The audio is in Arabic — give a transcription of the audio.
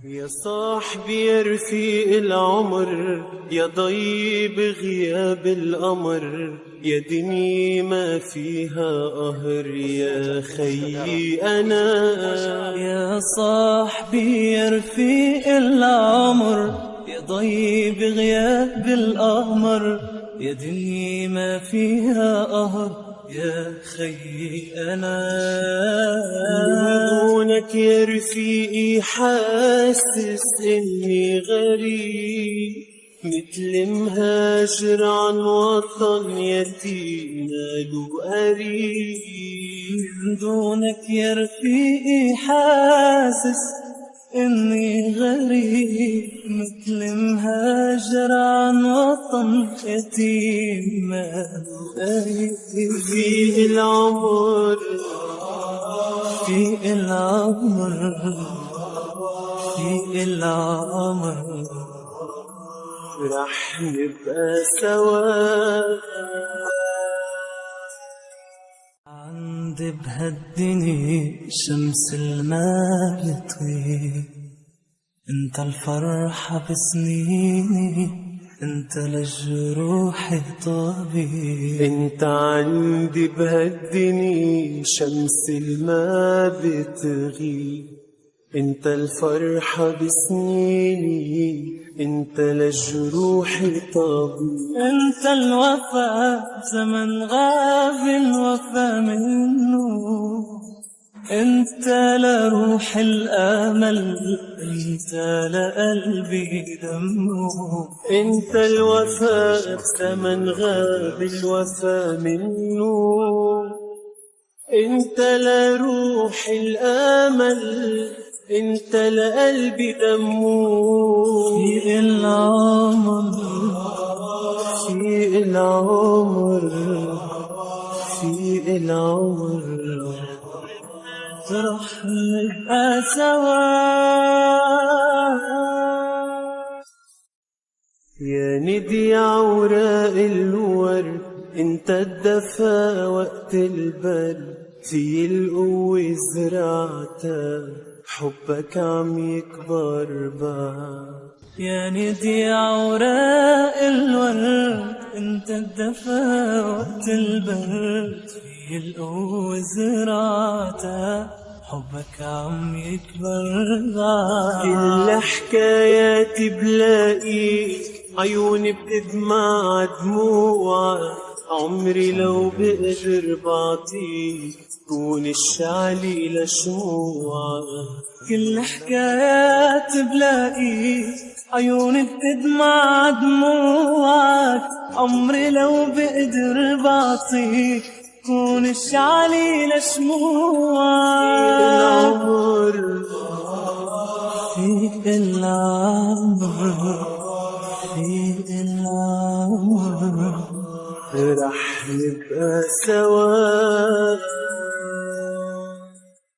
يا صاحبي يا رفيق العمر، يا ضيب غياب القمر، يا دنيا ما فيها قهر، يا خيي أنا. يا صاحبي يا رفيق العمر، يا ضيب غياب القمر، يا دنيا ما فيها قهر، يا خيي أنا. من دونك يا رفيقي حاسس إني غريب، مثل مهاجر عن وطن يتيم ماله قريب. من دونك يا رفيقي حاسس إني غريب، مثل مهاجر عن وطن يتيم ماله قريب. في العمر في العمر في العمر رح نبقى سوا. عند بهالدنيا شمس المال طويل، انت الفرحة بسنيني، انت لجروحي طبيب. انت عندي بهالدنيا شمس الما بتغيب، انت الفرحة بسنيني، انت لجروحي طبيب. انت الوفا زمن غاب الوفا منه، انت لروح الامل، انت لقلبي دمه. انت الوفاء بزمن غاب الوفا منه، انت لروح الامل، انت لقلبي دموع. في العمر في العمر في العمر رح نبقى سوا. يا ندي عوراق الورد، انت الدفا وقت البرد، في القوة زرعتها، حبك عم يكبر بعد. يا ندي عوراق الورد، انت الدفا وقت البرد، في القوة زرعتها، حبك عم يكبر بعد. كل حكاياتي بلاقيك، عيوني بتدمع دموعك، عمري لو بقدر بعطيك كون الشعلي لشموعك. كل حكايات بلاقيك، عيوني بتدمع دموعك، عمري لو بقدر بعطيك كون الشعلي لشموعك. في العمر في العمر رح نبقى سوا.